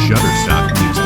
Shutterstock Music.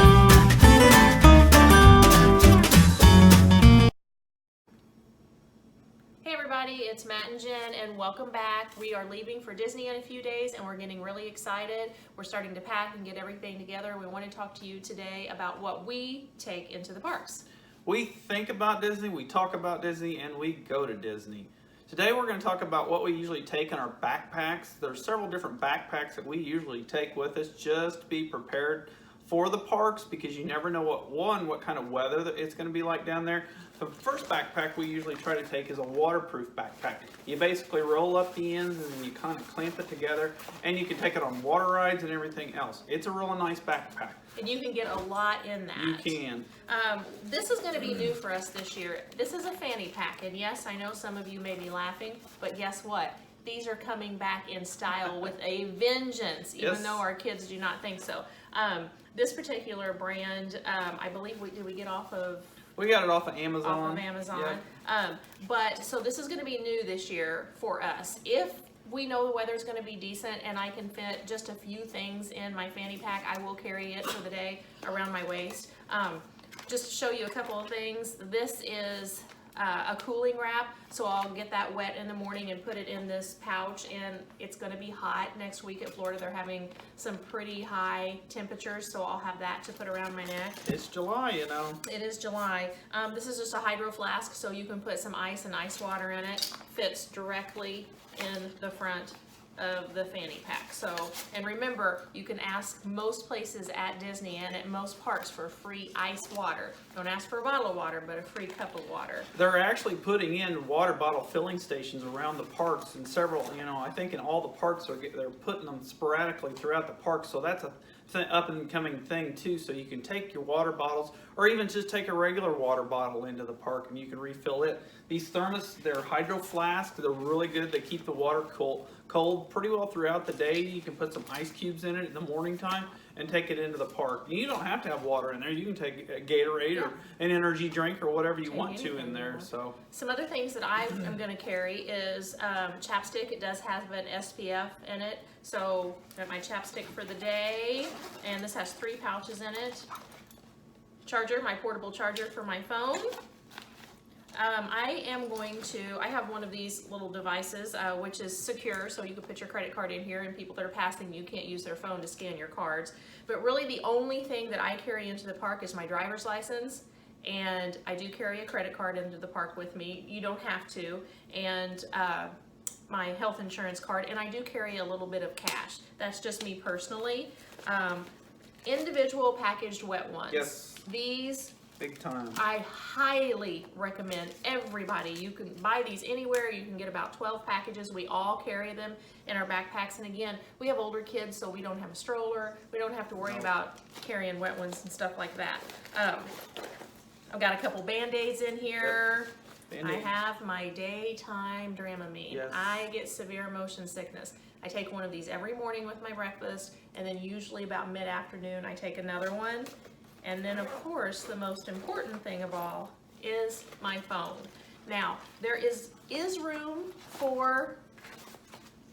Hey everybody, it's Matt and Jen, and welcome back. We are leaving for Disney in a few days, and we're getting really excited. We're starting to pack and get everything together. We want to talk to you today about what we take into the parks. We think about Disney, we talk about Disney, and we go to Disney. Today we're going to talk about what we usually take in our backpacks. There's several different backpacks that we usually take with us just to be prepared for the parks, because you never know what kind of weather that it's going to be like down there. The first backpack we usually try to take is a waterproof backpack. You basically roll up the ends and then you kind of clamp it together, and you can take it on water rides and everything else. It's a real nice backpack. And you can get a lot in that. You can. This is going to be new for us this year. This is a fanny pack, and yes, I know some of you may be laughing, but guess what? These are coming back in style with a vengeance, even Yes. though our kids do not think so. This particular brand, I believe, did we get off of? We got it off of Amazon. Off of Amazon. Yeah. But so this is going to be new this year for us. If we know the weather's going to be decent and I can fit just a few things in my fanny pack, I will carry it for the day around my waist. Just to show you a couple of things, this is a cooling wrap, so I'll get that wet in the morning and put it in this pouch, and it's going to be hot next week at Florida. They're having some pretty high temperatures, so I'll have that to put around my neck. It's July, you know. It is July. This is just a hydro flask, so you can put some ice and ice water in it. Fits directly in the front of the fanny pack. So, and remember, you can ask most places at Disney and at most parks for free ice water. Don't ask for a bottle of water, but a free cup of water. They're actually putting in water bottle filling stations around the parks, and several, I think in all the parks they're putting them sporadically throughout the park. So that's a up and coming thing too. So you can take your water bottles, or even just take a regular water bottle into the park and you can refill it. These thermos, they're hydro flasks. They're really good. They keep the water cold pretty well throughout the day. You can put some ice cubes in it in the morning time and take it into the park. You don't have to have water in there. You can take a Gatorade or an energy drink or whatever you want to in there. So some other things that I am going to carry is chapstick. It does have an SPF in it, so got my chapstick for the day, and this has 3 pouches in it. Charger, my portable charger for my phone. I have one of these little devices, which is secure, so you can put your credit card in here, and people that are passing you can't use their phone to scan your cards. But really the only thing that I carry into the park is my driver's license, and I do carry a credit card into the park with me. You don't have to. And my health insurance card, and I do carry a little bit of cash. That's just me personally. Individual packaged wet ones. yes, These, big time. I highly recommend everybody. You can buy these anywhere. You can get about 12 packages. We all carry them in our backpacks. And again, we have older kids, so we don't have a stroller. We don't have to worry about carrying wet ones and stuff like that. I've got a couple Band-Aids in here. Yep. I have my daytime Dramamine. Yes. I get severe motion sickness. I take one of these every morning with my breakfast, and then usually about mid-afternoon I take another one. And then, of course, the most important thing of all is my phone. Now, there is room for,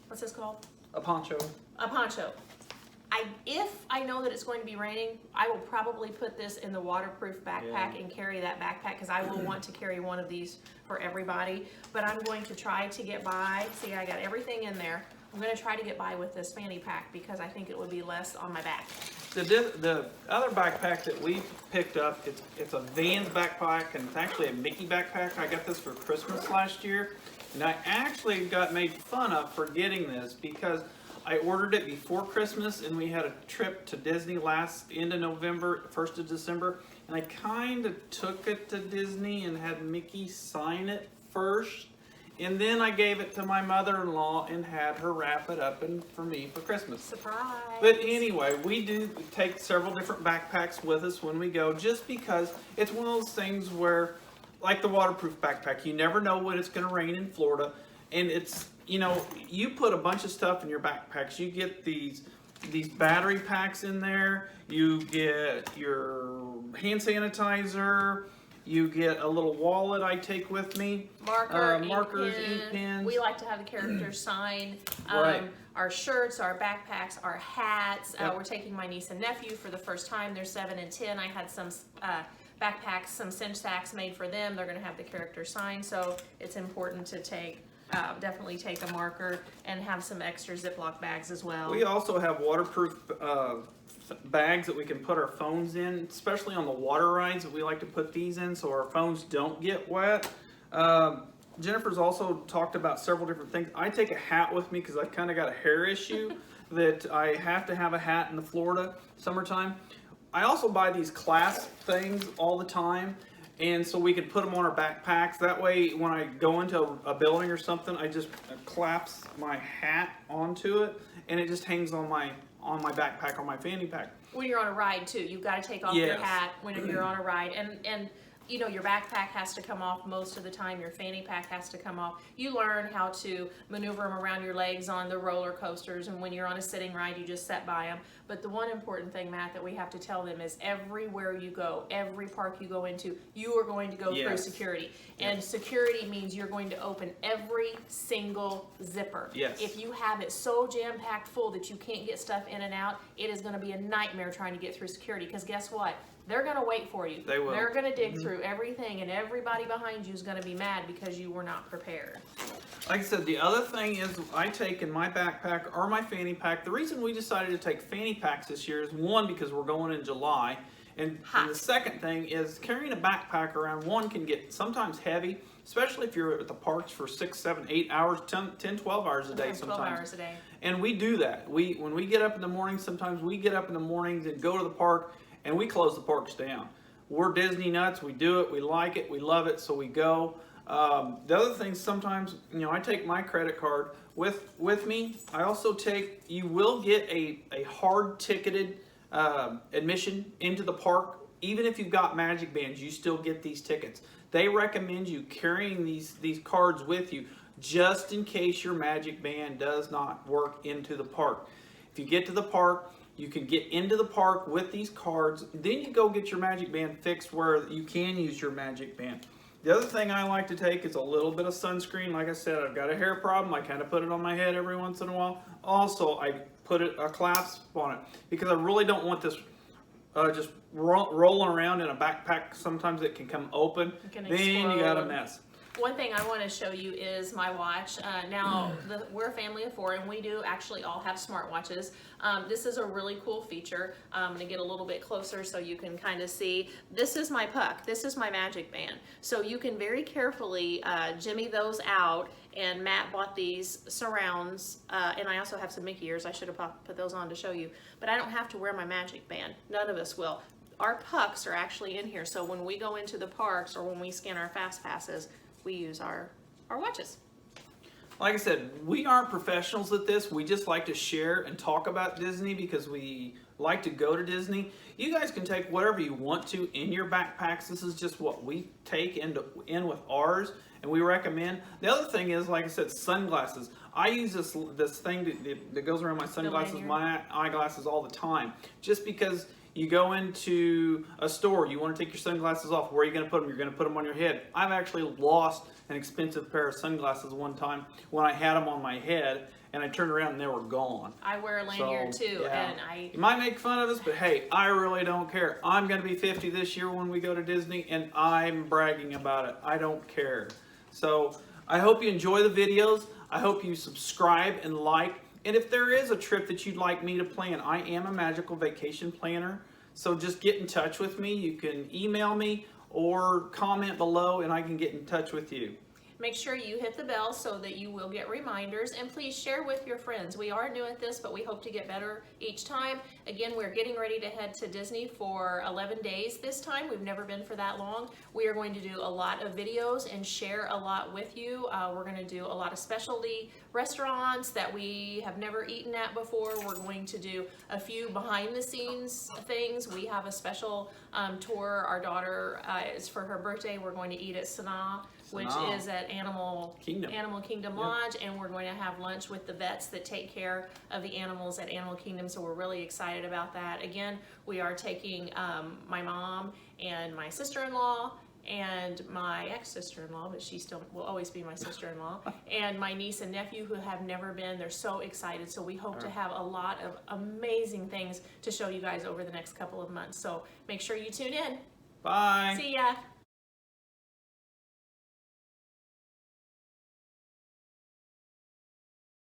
what's this called? A poncho. A poncho. If I know that it's going to be raining, I will probably put this in the waterproof backpack and carry that backpack, because I will want to carry one of these for everybody. But I'm going to try to get by. See, I got everything in there. I'm going to try to get by with this fanny pack because I think it would be less on my back. The other backpack that we picked up, it's a Vans backpack, and it's actually a Mickey backpack. I got this for Christmas last year, and I actually got made fun of for getting this because I ordered it before Christmas, and we had a trip to Disney end of November, 1st of December, and I kind of took it to Disney and had Mickey sign it first. And then I gave it to my mother-in-law and had her wrap it up for me for Christmas. Surprise! But anyway, we do take several different backpacks with us when we go, just because it's one of those things where, like the waterproof backpack, you never know when it's going to rain in Florida. And it's, you put a bunch of stuff in your backpacks. You get these battery packs in there. You get your hand sanitizer. You get a little wallet I take with me. Markers, ink pens. We like to have the characters sign. Right. Our shirts, our backpacks, our hats. Yep. We're taking my niece and nephew for the first time. They're 7 and 10. I had some backpacks, some cinch sacks made for them. They're going to have the characters signed, so it's important to take. Definitely take a marker and have some extra Ziploc bags as well. We also have waterproof bags that we can put our phones in, especially on the water rides. We like to put these in so our phones don't get wet. Jennifer's also talked about several different things. I take a hat with me because I kind of got a hair issue that I have to have a hat in the Florida summertime. I also buy these clasp things all the time, and so we can put them on our backpacks. That way, when I go into a building or something, I just clasp my hat onto it, and it just hangs on my backpack or my fanny pack. When you're on a ride too, you've got to take off your hat when you're on a ride, and you know, your backpack has to come off most of the time. Your fanny pack has to come off. You learn how to maneuver them around your legs on the roller coasters, and when you're on a sitting ride, you just set by them. But the one important thing, Matt, that we have to tell them is everywhere you go, every park you go into, you are going to go through security. And security means you're going to open every single zipper. Yes. If you have it so jam-packed full that you can't get stuff in and out, it is going to be a nightmare trying to get through security, because guess what? They're going to wait for you. They will. They're going to dig through everything, and everybody behind you is going to be mad because you were not prepared. Like I said, the other thing is I take in my backpack or my fanny pack. The reason we decided to take fanny packs this year is, one, because we're going in July. And the second thing is carrying a backpack around, one, can get sometimes heavy, especially if you're at the parks for 6, 7, 8 hours, 10, 12 hours a day sometimes. 12 hours a day. And we do that. When we get up in the morning, sometimes we get up in the mornings and go to the park, and we close the parks down. We're Disney nuts. We do it. We like it. We love it. So we go. The other thing, sometimes, you know, I take my credit card with me. I also take, you will get a hard ticketed admission into the park. Even if you've got Magic Bands, you still get these tickets. They recommend you carrying these cards with you just in case your Magic Band does not work into the park. If you get to the park, you can get into the park with these cards. Then you go get your Magic Band fixed where you can use your Magic Band. The other thing I like to take is a little bit of sunscreen. Like I said, I've got a hair problem. I kind of put it on my head every once in a while. Also, I put a clasp on it because I really don't want this just rolling around in a backpack. Sometimes it can come open. Then you got a mess. One thing I want to show you is my watch. We're a family of 4, and we do actually all have smartwatches. This is a really cool feature. I'm going to get a little bit closer so you can kind of see. This is my puck. This is my Magic Band. So you can very carefully jimmy those out. And Matt bought these surrounds, and I also have some Mickey ears. I should have put those on to show you. But I don't have to wear my Magic Band. None of us will. Our pucks are actually in here. So when we go into the parks or when we scan our fast passes, we use our watches. Like I said, we aren't professionals at this. We just like to share and talk about Disney because we like to go to Disney. You guys can take whatever you want to in your backpacks. This is just what we take in with ours, and we recommend. The other thing is, like I said, sunglasses. I use this thing that goes around my sunglasses, my eyeglasses all the time, just because you go into a store, you want to take your sunglasses off. Where are you going to put them? You're going to put them on your head. I've actually lost an expensive pair of sunglasses one time when I had them on my head, and I turned around and they were gone. I wear a lanyard too, yeah. and You might make fun of us, but hey, I really don't care. I'm going to be 50 this year when we go to Disney, and I'm bragging about it. I don't care. So I hope you enjoy the videos. I hope you subscribe and like. And if there is a trip that you'd like me to plan, I am a magical vacation planner. So just get in touch with me. You can email me or comment below and I can get in touch with you. make sure you hit the bell so that you will get reminders, and please share with your friends. We are new at this, but we hope to get better each time. Again, we're getting ready to head to Disney for 11 days this time. We've never been for that long. We are going to do a lot of videos and share a lot with you. We're going to do a lot of specialty restaurants that we have never eaten at before. We're going to do a few behind the scenes things. We have a special tour. Our daughter is for her birthday. We're going to eat at Sanaa, which is at Animal Kingdom Lodge, and we're going to have lunch with the vets that take care of the animals at Animal Kingdom, so we're really excited about that. Again, we are taking my mom and my sister-in-law and my ex-sister-in-law, but she still will always be my sister-in-law, and my niece and nephew who have never been. They're so excited. So we hope to have a lot of amazing things to show you guys over the next couple of months. So make sure you tune in. Bye. See ya.